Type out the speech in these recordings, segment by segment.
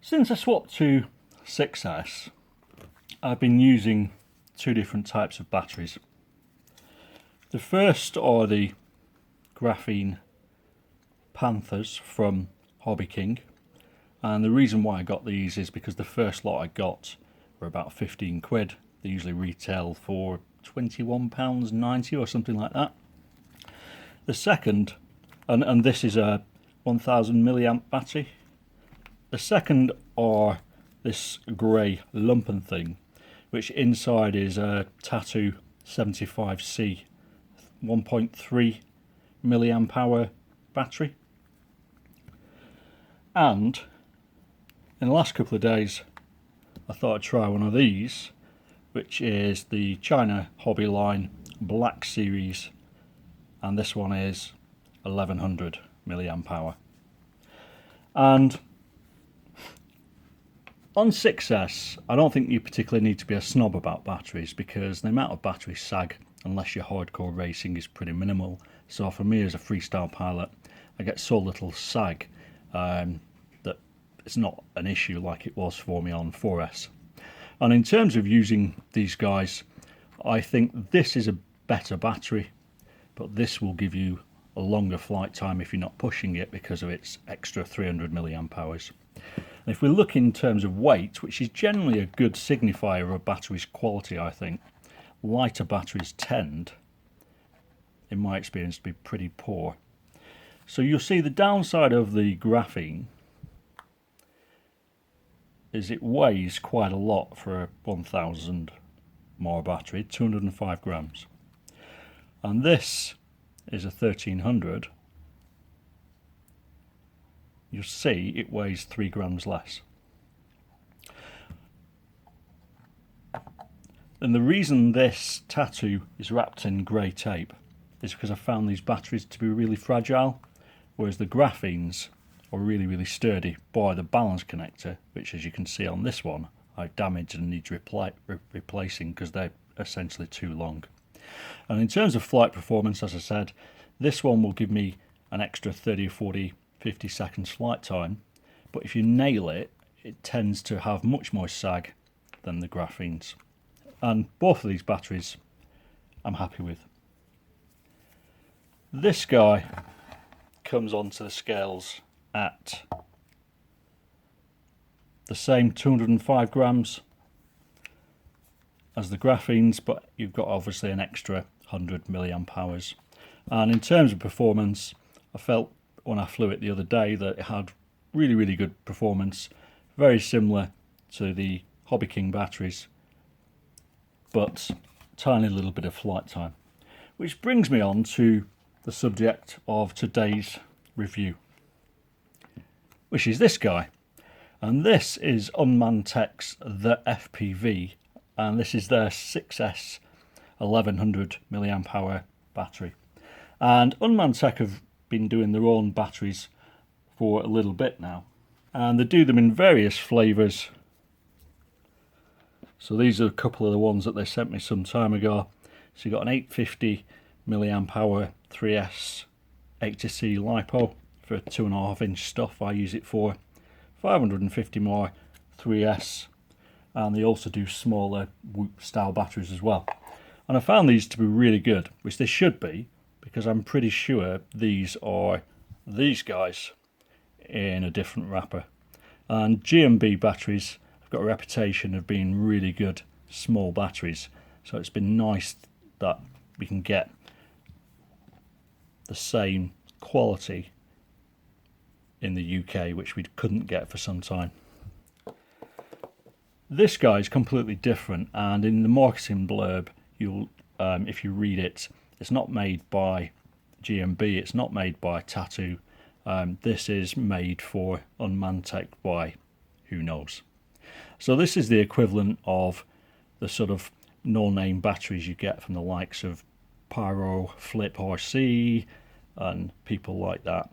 Since I swapped to 6S, I've been using two different types of batteries. The first are the graphene Panthers from Hobby King, and the reason why I got these is because the first lot I got were about 15 quid. They usually retail for £21.90 or something like that. The second, and this is a 1000 milliamp battery. The second are this grey lumpen thing, which inside is a Tattu 75C 1.3 milliamp hour battery. And in the last couple of days I thought I'd try one of these, which is the China Hobby Line Black Series, and this one is 1100 milliamp hour. And on 6S, I don't think you particularly need to be a snob about batteries, because the amount of battery sag, unless you're hardcore racing, is pretty minimal. So for me as a freestyle pilot, I get so little sag that it's not an issue like it was for me on 4S. And in terms of using these guys, I think this is a better battery, but this will give you a longer flight time if you're not pushing it because of its extra 300 milliamp hours. And if we look in terms of weight, which is generally a good signifier of a battery's quality, I think, lighter batteries tend, in my experience, to be pretty poor. So you'll see the downside of the graphene is it weighs quite a lot for a 1000 mAh battery, 205 grams. And this is a 1300. You'll see it weighs 3 grams less. And the reason this Tattu is wrapped in grey tape is because I found these batteries to be really fragile, whereas the graphenes are really sturdy, bar the balance connector, which as you can see on this one I damaged and need replacing because they're essentially too long. And in terms of flight performance, as I said, this one will give me an extra 30, 40, 50 seconds flight time, but if you nail it, it tends to have much more sag than the graphenes. And both of these batteries I'm happy with. This guy comes onto the scales at the same 205 grams as the graphenes, but you've got obviously an extra 100 milliamp hours. And in terms of performance, I felt when I flew it the other day that it had really good performance, very similar to the Hobby King batteries, but tiny little bit of flight time. Which brings me on to the subject of today's review, which is this guy. And this is Unmanned Tech's the FPV, and this is their 6S 1100 milliamp hour battery. And Unmanned Tech have been doing their own batteries for a little bit now, and they do them in various flavours. So these are a couple of the ones that they sent me some time ago. So you've got an 850 milliamp hour 3S 80C LiPo for 2.5 inch stuff. I use it for 550 more 3S, and they also do smaller Whoop style batteries as well. And I found these to be really good, which they should be, because I'm pretty sure these are these guys in a different wrapper. And G&B batteries have got a reputation of being really good small batteries, so it's been nice that we can get the same quality in the UK, which we couldn't get for some time. This guy is completely different, and in the marketing blurb, you'll if you read it, it's not made by G&B, it's not made by Tattu. This is made for Unmanned Tech by who knows. So this is the equivalent of the sort of no-name batteries you get from the likes of Pyro, Flip RC and people like that.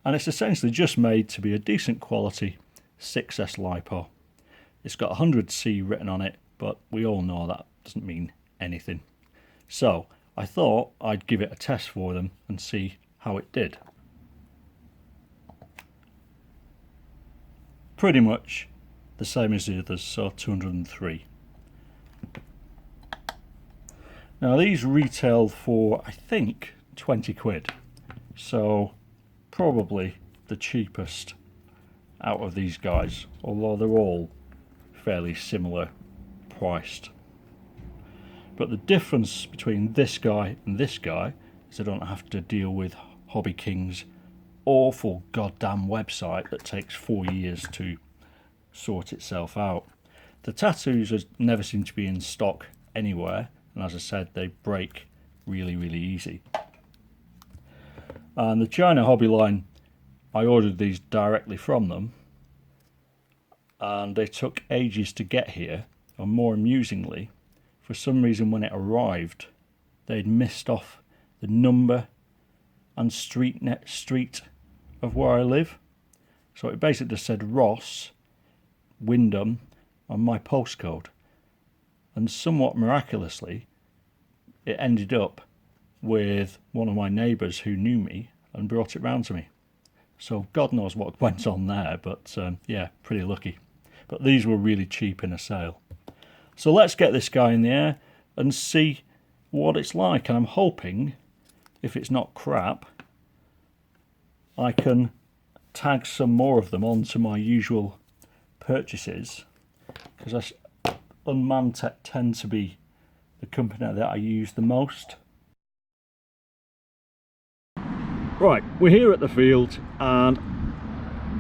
And it's essentially just made to be a decent quality 6S LiPo. It's got 100C written on it, but we all know that doesn't mean anything. So I thought I'd give it a test for them and see how it did. pretty much the same as the others, so 203. Now these retail for, I think, 20 quid, so probably the cheapest out of these guys, although they're all fairly similar priced. But the difference between this guy and this guy is I don't have to deal with Hobby King's awful goddamn website that takes 4 years to sort itself out. The tattoos never seem to be in stock anywhere, and as I said, they break really, really easy. And the China Hobby line, I ordered these directly from them, and they took ages to get here. And more amusingly, for some reason when it arrived, they'd missed off the number and street of where I live. So it basically just said Ross, Wyndham, on my postcode. And somewhat miraculously, it ended up with one of my neighbours who knew me and brought it round to me. So God knows what went on there, but yeah, pretty lucky. But these were really cheap in a sale. So let's get this guy in the air and see what it's like. And I'm hoping, if it's not crap, I can tag some more of them onto my usual purchases, because Unmanned Tech tend to be the company that I use the most. Right, we're here at the field, and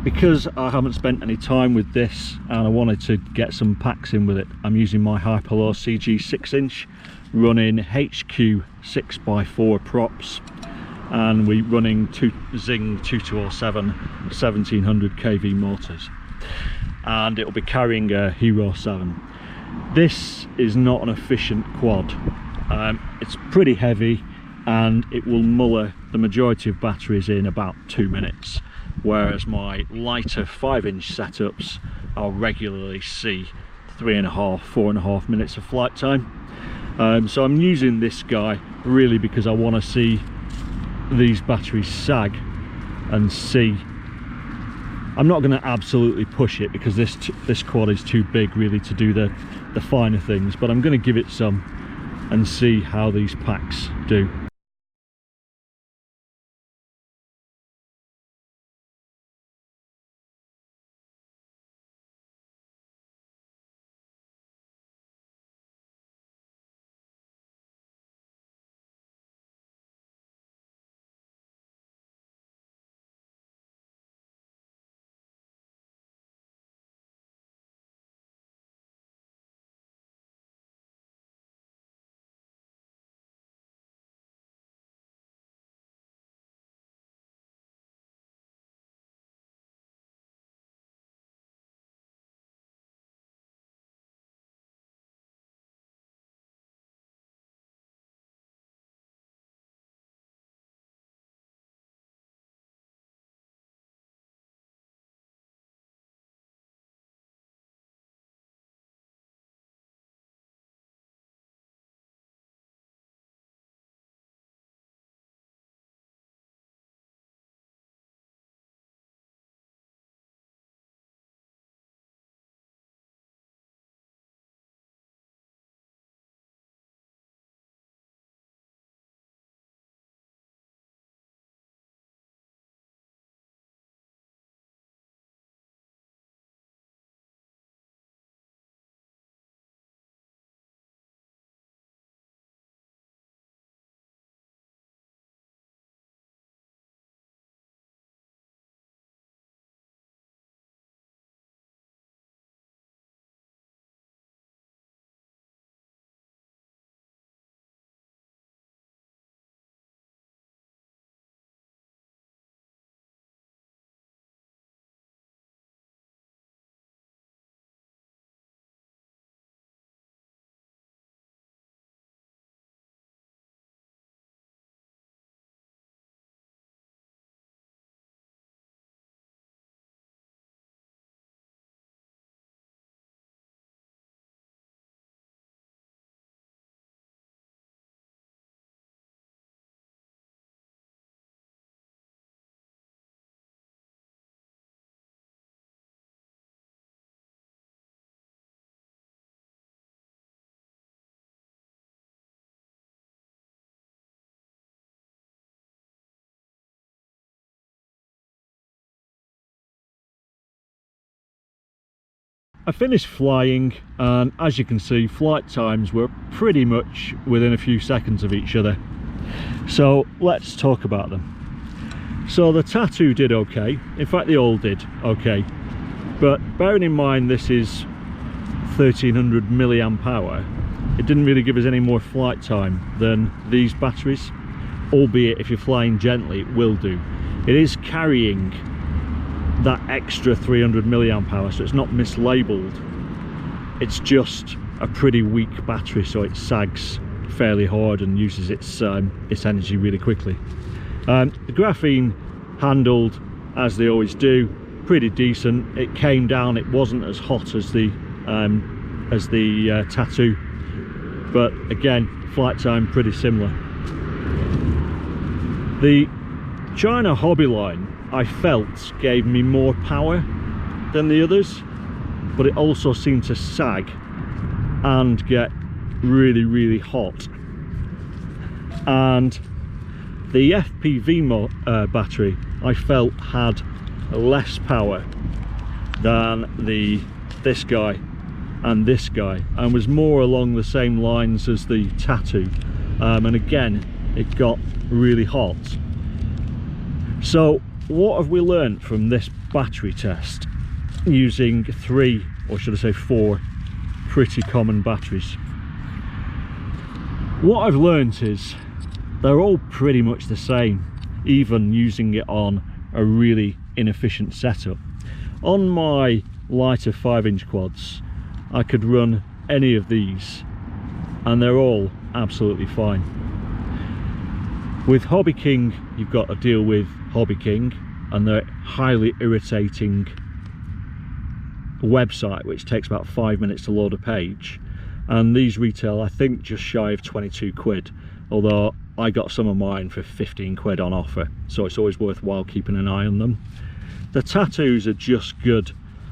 because I haven't spent any time with this and I wanted to get some packs in with it, I'm using my Hyperlow CG 6-inch, running HQ 6x4 props, and we're running Zing 2207 1700 kV motors, and it'll be carrying a Hero 7. This is not an efficient quad. It's pretty heavy, and it will muller the majority of batteries in about 2 minutes, whereas my lighter 5-inch setups I'll regularly see 3.5, 4.5 minutes of flight time. So I'm using this guy really because I want to see these batteries sag and see. I'm not going to absolutely push it because this quad is too big really to do the finer things, but I'm going to give it some and see how these packs do. I finished flying, and as you can see, flight times were pretty much within a few seconds of each other. So let's talk about them. So the Tattu did okay. In fact, they all did okay. But bearing in mind this is 1300 milliamp hour, it didn't really give us any more flight time than these batteries, albeit if you're flying gently it will do. It is carrying that extra 300 milliamp hour, so it's not mislabeled. It's just a pretty weak battery, so it sags fairly hard and uses its energy really quickly. The graphene handled as they always do, pretty decent. It came down, it wasn't as hot as the Tattu, but again, flight time pretty similar. The China hobby line I felt gave me more power than the others, but it also seemed to sag and get really hot. And the FPV battery I felt had less power than this guy and this guy, and was more along the same lines as the Tattu, and again it got really hot. So what have we learned from this battery test using 3, or should I say 4, pretty common batteries? What I've learned is they're all pretty much the same, even using it on a really inefficient setup. On my lighter 5-inch quads I could run any of these and they're all absolutely fine. With Hobby King you've got to deal with Hobby King and their highly irritating website, which takes about 5 minutes to load a page, and these retail I think just shy of 22 quid, although I got some of mine for 15 quid on offer, so it's always worthwhile keeping an eye on them. The Tattus are just good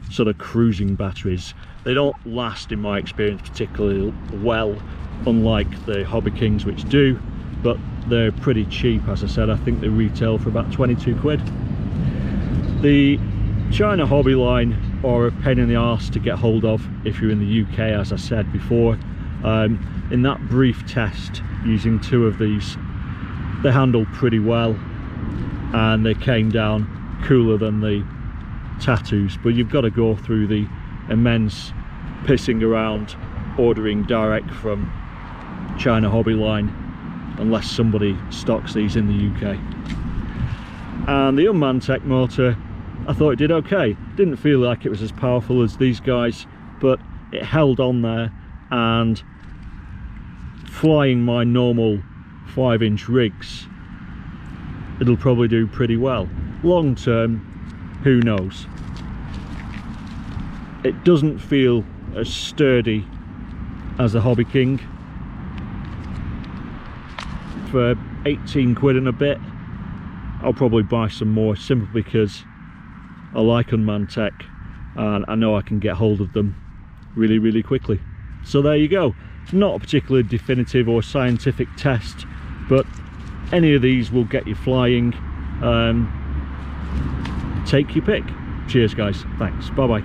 sort of cruising batteries. They don't last, in my experience, particularly well, unlike the Hobby Kings, which do, but they're pretty cheap. As I said, I think they retail for about 22 quid. The China hobby line are a pain in the arse to get hold of if you're in the UK, as I said before. In that brief test using 2 of these, they handled pretty well and they came down cooler than the Tattus, but you've got to go through the immense pissing around ordering direct from China hobby line unless somebody stocks these in the UK. And the Unmanned Tech motor, I thought it did okay. Didn't feel like it was as powerful as these guys, but it held on there, and flying my normal 5-inch rigs, it'll probably do pretty well. Long term, who knows. It doesn't feel as sturdy as the Hobby King. For 18 quid and a bit, I'll probably buy some more, simply because I like Unmanned Tech and I know I can get hold of them really quickly. So there you go. Not a particularly definitive or scientific test, but any of these will get you flying. Take your pick. Cheers guys, thanks, bye bye.